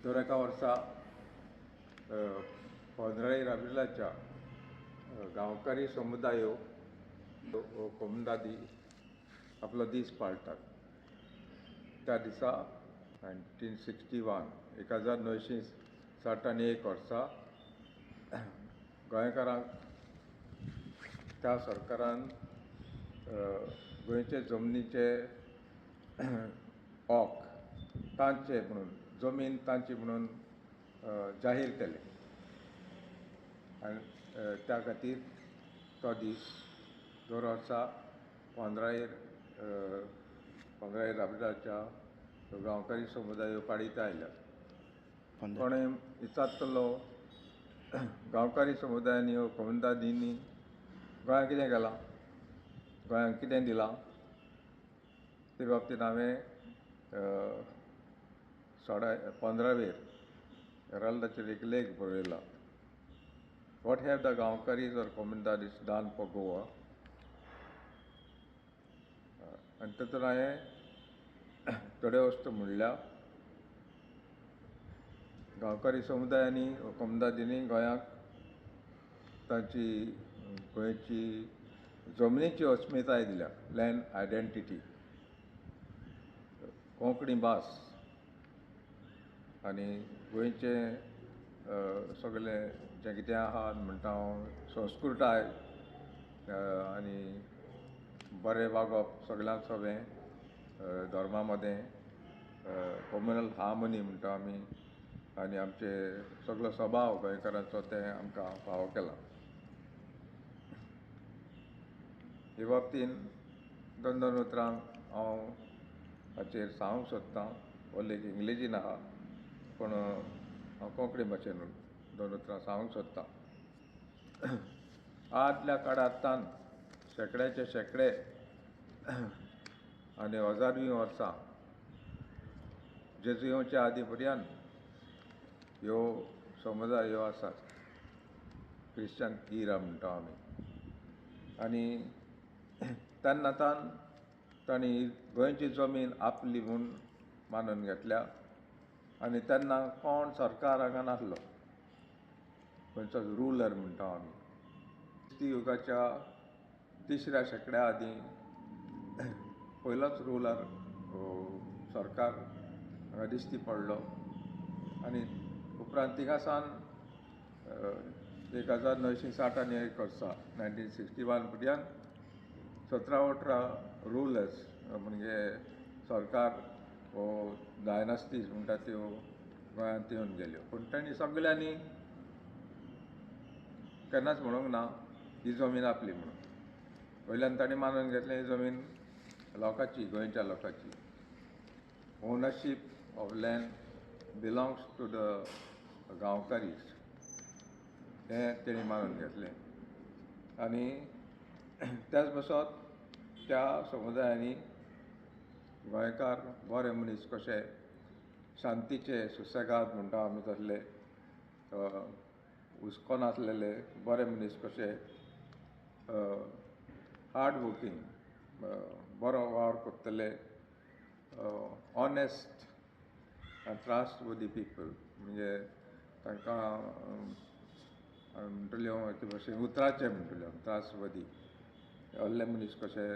दर एका वर्सा पंदराई राबिलाच्या गांवकारी समुदायो कोमदादी आपलो दीस पाळटात. त्या दिसा 1961 1961 वर्सा गोंयकारांक त्या सरकारान गोंयचे जमनीचे हॉक तांचे म्हणून जमीन तांची म्हणून जाहीर केले आनी त्या खातीर तो दीस दर वर्सा पंदरायेर राबिराच्या गांवकारी समुदाय पाळीत आयल्यात. कोणें विचारतलो गांवकारी समुदायांनी वा कोमदादींनी गोंयांत कितें केलां, गोंयांक कितें दिलां, ते बाबतींत हांवें 15वेर हेराल्डाचेर एक लेख बरयला. वॉट हॅव द गांवकारीज ऑर कोमदादीज डन फॉर गोवा. आनी तातूंत हांवें थोड्यो वस्तू म्हणल्या. गांवकारी समुदायांनी वा कोमदादींनी गोंयांक तांची गोंयची जमनीची अस्मिताय दिल्या, लँड आयडेंटिटी, कोंकणी भास आनी गोंयचे सगळें जें कितें आहा म्हणटा हांव संस्कृताय आनी बरें वागप सगळ्यांक सगळें धर्मा मदें कम्युनल हार्मनी म्हणटा आमी आनी आमचे सगळो स्वभाव गोंयकारांचो तें आमकां फावो केला. हे बाबतींत दोन उतरां हांव हाचेर सांगूंक सोदतां. हो लेख इंग्लिशीन आहा पूण हांव कोंकणी भाशेन दोन उतरां सांगूंक सोदतां. आदल्या काळांतल्यान शेकड्याचे शेकडे आनी हजारवीं वर्सां जेजुओच्या आदी पर्यंत ह्यो समुदाय ह्यो आसात. क्रिश्चन इरा म्हणटा आमी. आनी तेन्ना तांणी गोंयची जमीन आपली म्हूण मानून घेतल्या. आनी तेन्ना कोण सरकार हांगा नासलो, गोंयचो रुलर म्हणटा आमी. क्रिस्ती युगाच्या 3ऱ्या शेंकड्या आदीं पयलोच रुलर सरकार हांगा दिश्टी पडलो आनी उपरांत थिंगा सावन 1961 वर्सा 1961 पर्यंत 17-18 रुलर्स म्हणजे सरकार वो डायनास्टीज म्हणटा त्यो गोंयांत येवन गेल्यो. पूण तांणी सगळ्यांनी केन्नाच म्हणूंक ना ही जमीन आपली म्हणून. वयल्यान तांणी मानून घेतलें ही जमीन लोकांची, गोंयच्या लोकांची. Ownership of land belongs to the gaonkaris हें तेणी मानून घेतलें. आनी त्याच बसत त्या समुदायांनी गोंयकार बरे मनीस कशे शांतीचे सुसेगाद म्हणटा आमी तसले हुस्को नासलेले बरे मनीस कशे हार्ड वर्कींग बरो वावर करतले ऑनेस्ट आनी ट्रस्टवर्दी पीपल म्हणजे तांकां म्हणटल्यो ते भाशेन उतराचे म्हणटल्यो ट्रस्टवर्दी व्हडले मनीस कशे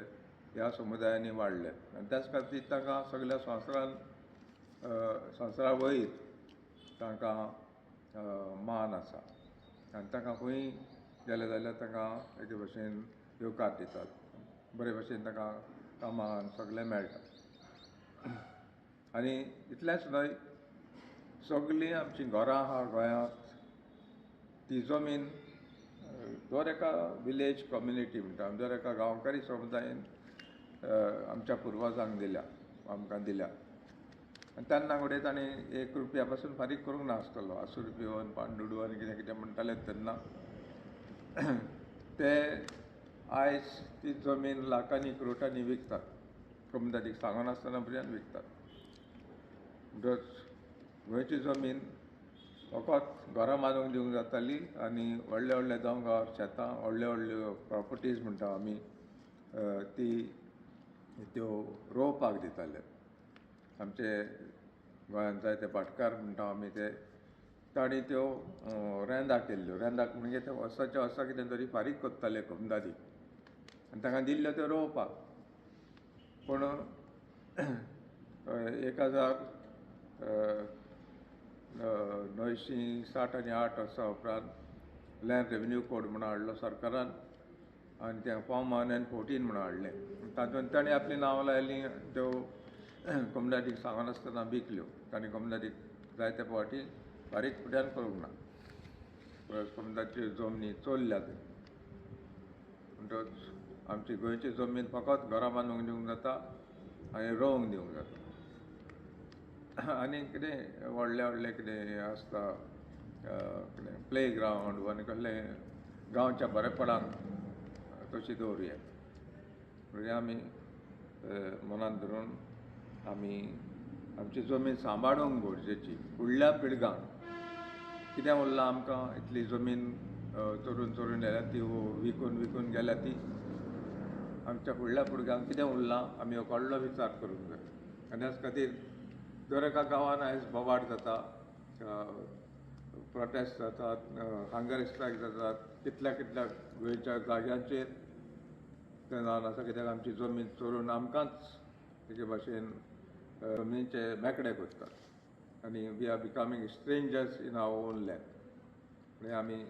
ह्या समुदायांनी वाडले. आनी त्याच खातीर तांकां सगळ्या संवसारा वयर तांकां मान आसा आनी तांकां खंय गेले जाल्यार तांकां एके भाशेन येवकार दितात. बरे भाशेन तांकां कामाक सगळें मेळटा. आनी इतलेंच न्हय, सगळीं आमचीं घरां आहा गोंयांत ती जमीन दर एका विलेज कम्युनिटी म्हणटा दर एका गांवकारी समुदायान आमच्या पुर्वजांक दिल्या, आमकां दिल्या. आनी तेन्ना फुडें तांणी 1 रुपया पासून फारीक करूंक नासतलो. आसुरपी पांडुडू आनी कितें कितें म्हणटाले तेन्ना ते आयज ती जमीन लाखांनी करोटांनी विकतात. कोमदादीक सांगनासतना पर्यंत विकतात. गोंयची जमीन फकत घरां बांदूंक दिवंक जाताली आनी व्हडले व्हडले दोंगर शेतां व्हडल्यो व्हडल्यो प्रॉपर्टीज म्हणटा आमी त्यो रोवपाक दिताले. आमचे गोंयांत जायते भाटकार म्हणटा आमी ते तांणी त्यो रेंदाक केल्ल्यो. रेंदाक म्हणजे ते वर्साच्या वर्सा कितें तरी फारीक कोत्ताले कमदादी आनी तांकां दिल्ल्यो त्यो रोवपाक. पूण 1960 वर्सा उपरांत लँड रेव्हेन्यू कोड म्हणून हाडलो सरकारान आनी तें फॉर्म 114 म्हणून हाडलें. तातूंत ताणें आपलीं नांवां लायलीं त्यो कमदादीक सांगनासतना विकल्यो. ताणें कमदादीक जायते फावटी फारीक फुड्यान करूंक ना. कमदाच्यो जमनी चोरल्यात. म्हणटच आमची गोंयची जमीन फकत घरां बांदूंक दिवंक जाता आनी रोवंक दिवंक जाता. आनी कितें व्हडलें व्हडलें कितें हें आसता कितें प्ले ग्रावंड आनी कसलें गांवच्या बरेपणाक तशी दवरया. म्हणजे आमी मनांत धरून आमी आमची जमीन सांबाळूंक गरजेची. फुडल्या पिळगांक कितें उरलां आमकां इतली जमीन चोरून चोरून गेल्या ती विकून विकून गेल्या ती आमच्या फुडल्या पिळग्यांक कितें उरलां आमी हो व्हडलो विचार करूंक जाय. आनी ह्याच खातीर दर एका गांवांत आयज बोवाड जाता, प्रोटेस्ट जातात, हंगर स्ट्रायक जातात कितल्या कितल्या गोंयच्या जाग्यांचेर. तें जावन आसा कित्याक आमची जमीन चोरून आमकांच तेजे भाशेन जमनीचे मेकळे करतात आनी we are becoming strangers in our own land. म्हणजे आमी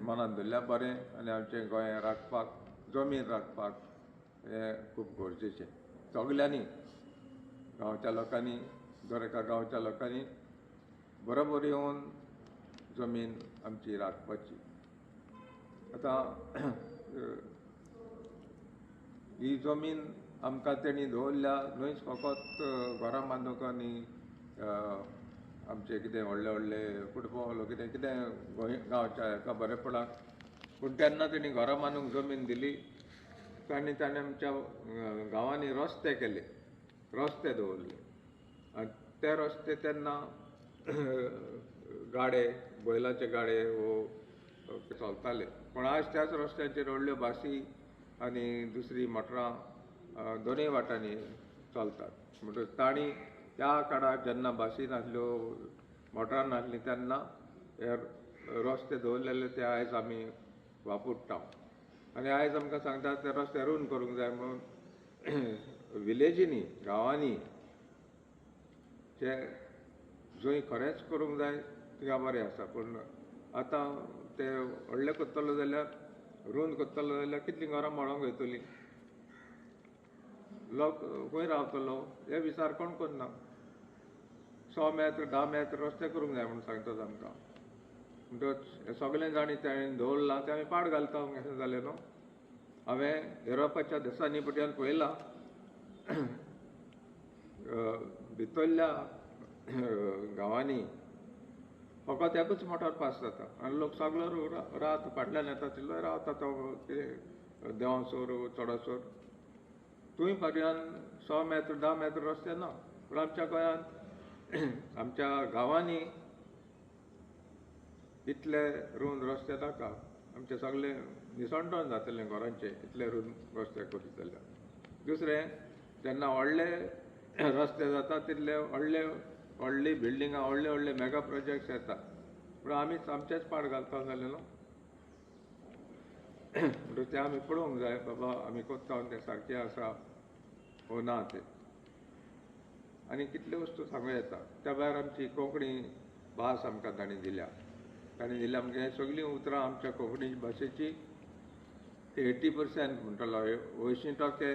मनांत धरल्यार बरें आनी आमचें गोंय राखपाक, जमीन राखपाक हें खूब गरजेचें. सगल्यांनी, गांवच्या लोकांनी, दर एका गांवच्या लोकांनी बरोबर येवन जमीन आमची राखपाची. आतां ही जमीन आमकां तेणी दवरल्या न्हयच फकत घरां बांदूंक आनी आमचे कितें व्हडले व्हडले फुटबॉल कितें कितें गोंय गांवच्या हेका बरेपणाक. पूण तेन्ना तेणी घरां बांदूंक जमीन दिली. ताणें आमच्या गांवांनी रस्ते केले, रस्ते दवरले आनी ते रस्ते तेन्ना गाडे, बैलाचे गाडे वो चलताले. पूण आज त्याच रस्त्याचेर व्हडल्यो बासी आनी दुसरी मोटरां दोनूय वाटांनी चलतात. म्हणटच तांणी त्या काळार जेन्ना बासी नासल्यो, मोटरां नासलीं तेन्ना हे रस्ते दवरलेले ते आयज आमी वापरता. आनी आयज आमकां सांगतात ते रस्ते रूंद करूंक जाय म्हणून. विलेजींनी, गांवांनी जे जंय खरेंच करूंक जाय थिंगा बरें आसा. पूण आतां ते व्हडलें करतलो जाल्यार, रूंद करतलो जाल्यार कितलीं घरां मोडोंक वयतलीं, लोक खंय रावतलो हे विचार कोण करना. 100 मेत्र 10 मेत्र रस्ते करूंक जाय म्हणून सांगतात आमकां. म्हणटच हें सगळें जाणी तेणें दवरलां तें आमी पाड घालता अशें जालें न्हू. हांवें युरोपाच्या देशांनी पट्यान पळयलां भितरल्या गांवांनी फकत एकूच मोटार पास जाता आनी लोक सगळो रात फाटल्यान येता तिल्लोय रावता तो देंवसोर चोडसोर. थंय फाटल्यान 100 मेत्र 10 मेत्र रस्ते ना. पूण आमच्या गोंयांत आमच्या गांवांनी इतले रूंद रस्ते नाका. आमचे सगळे निसणटोन जातलें घरांचें इतले रूंद रस्ते करीत जाल्यार. दुसरें, जेन्ना व्हडले रस्ते जाता तितले व्हडली बिल्डिंगां, व्हडले व्हडले मेगा प्रोजेक्ट्स येतात. पूण आमीच आमचेच पाड घालता जालें न्हू. म्हणटच तें आमी पळोवंक जाय बाबा आमी कोत्ता तें सारकें आसा वो ना तें. आनी कितल्यो वस्तू सांगूं येता. त्या भायर आमची कोंकणी भास आमकां तांणी दिल्या. तांणी दिल्या म्हणजे सगळीं उतरां आमच्या कोंकणी भाशेची 80% म्हणटलो 80%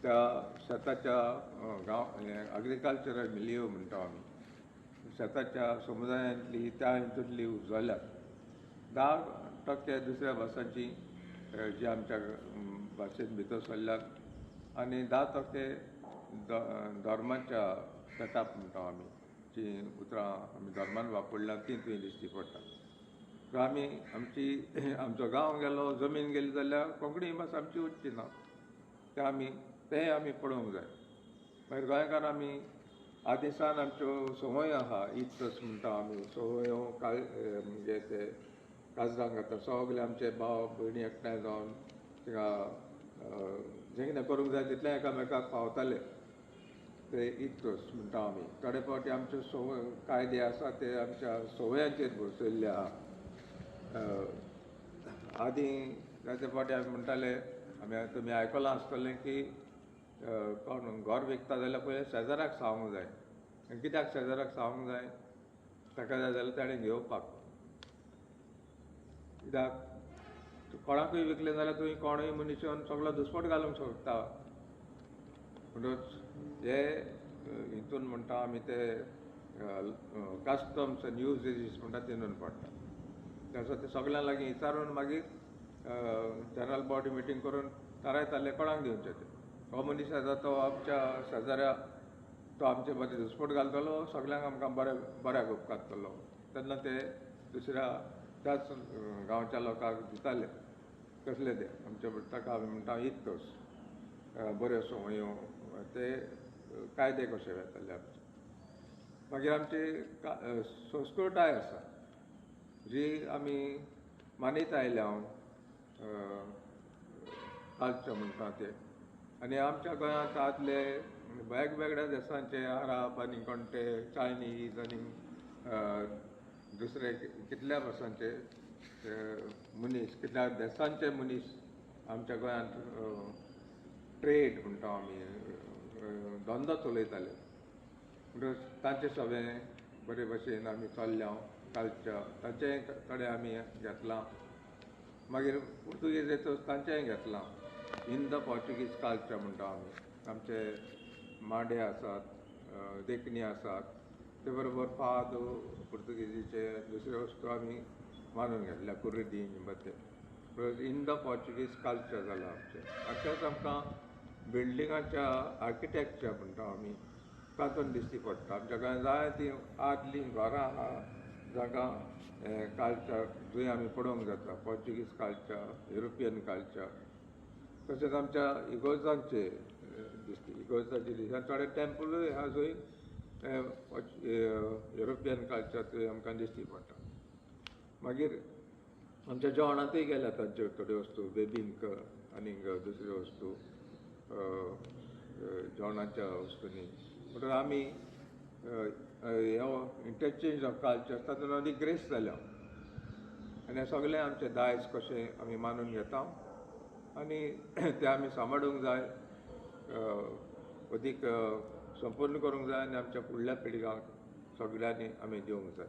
त्या शेताच्या गांव एग्रिकल्चरल मिलियो म्हणटा आमी. शेताच्या समुदायांतली त्या हितूंतली उजवाल्यात. 10% दुसऱ्या भासांची जी आमच्या भाशेन भितर सरल्यात आनी 10% धर्माच्या सेटअप म्हणटा आमी. जी उतरां आमी धर्मान वापरल्यात ती थंय दिश्टी पडटा. सो आमी आमचो गांव गेलो, जमीन गेली जाल्यार कोंकणी भास आमची उरची ना. तें आमी पळोवंक जाय. मागीर गोंयकार आमी आदिसान आमच्यो संवय आहा, इत्स म्हणटा आमी. संवयो म्हणजे ते काजरांक घालता सगळे आमचे भाव भयणी एकठांय जावन थिंगा जें कितें करूंक जाय तितलें एकामेकाक पावताले. ते इतोच म्हणटा आमी. थोडे फावटी आमचे कायदे आसा ते आमच्या संवयांचेर बसयल्ले आहा. आदीं जायते फावटी आमी म्हणटाले, तुमी आयकलां आसतलें की कोण घर विकता जाल्यार पयलीं शेजाऱ्याक सांगूंक जाय. आनी कित्याक शेजाऱ्याक सांगूंक जाय? ताका जाय जाल्यार ताणें घेवपाक. कित्याक कोणाकूय विकलें जाल्यार तुवें कोणूय मनीस येवन सगळो दुस्पट घालूंक शकता. म्हणटच हे हितून म्हणटा आमी ते कस्टम्स एंड युजेजीस म्हणटा तितून पडटा. त्याचं ते सगळ्यां लागीं विचारून मागीर जनरल बॉडी मिटींग करून थारायताले कोणाक दिवचे ते. हो मनीस येता तो आमच्या शेजाऱ्या तो आमचे बरे दुस्पट घालतलो, सगळ्यांक आमकां बऱ्याक उपकारतलो. तेन्ना ते दुसऱ्या त्याच गांवच्या लोकांक दिताले. कसले ते आमचे ताका आमी म्हणटा इतोस. बऱ्यो संवयो ते कायदे कशे वेताले आमचे. मागीर आमची संस्कृताय आसा जी आमी मानीत आयल्या कल्चर म्हणटा ते. आनी आमच्या गोंयांत आदले वेगवेगळ्या देशांचे अराब आनी कोणते चायनीज आनी दुसरे कितल्या भासांचे मनीस, कितल्या देशांचे मनीस आमच्या गोंयांत ट्रेड म्हणटा आमी धंदो चलयताले. म्हणटच तांचे सगळें बरे भशेन आमी चल्ल्या कल्चर तांचे कडेन आमी घेतलां. मागीर पुर्तुगेज येतच तांचेंय घेतलां. इन द पोर्चुगीज कल्चर म्हणटा आमी. आमचे मांडे आसात, देखणी आसात, ते बरोबर फाद पुर्तुगेजीचे दुसऱ्यो वस्तू आमी मानून घेतल्या. कुर्रीदीं बद्दल इन द पोर्चुगीज कल्चर जालां आमचें. अशेंच आमकां बिल्डिंगाच्या आर्किटेक्चर म्हणटा आमी तातूंत दिश्टी पडटा. आमच्या गोंयांत जायतीं आदलीं घरां आहा जाका कल्चर जंय आमी पळोवंक जाता. Portuguese culture, European culture. तशेंच आमच्या इगोर्जांचे दिश्टी थोडे टेंपलूय आहा जंय युरोपियन कल्चर थंय आमकां दिश्टी पडटा. मागीर आमच्या जेवणांतूय गेल्या तांच्यो थोड्यो वस्तू बेबिंक आनी दुसऱ्यो वस्तू जेवणाच्या वस्तूंनी. म्हणटच आमी इंटरचेंज ऑफ कल्चर तातूंत आदी ग्रेस जाल्या. आनी हें सगळें आमचें दायज कशें आमी मानून घेता आनी तें आमी सांबाळूंक जाय, अदीक संपूर्ण करूंक जाय आनी आमच्या फुडल्या पिळगांक सगळ्यांनी आमी दिवंक जाय.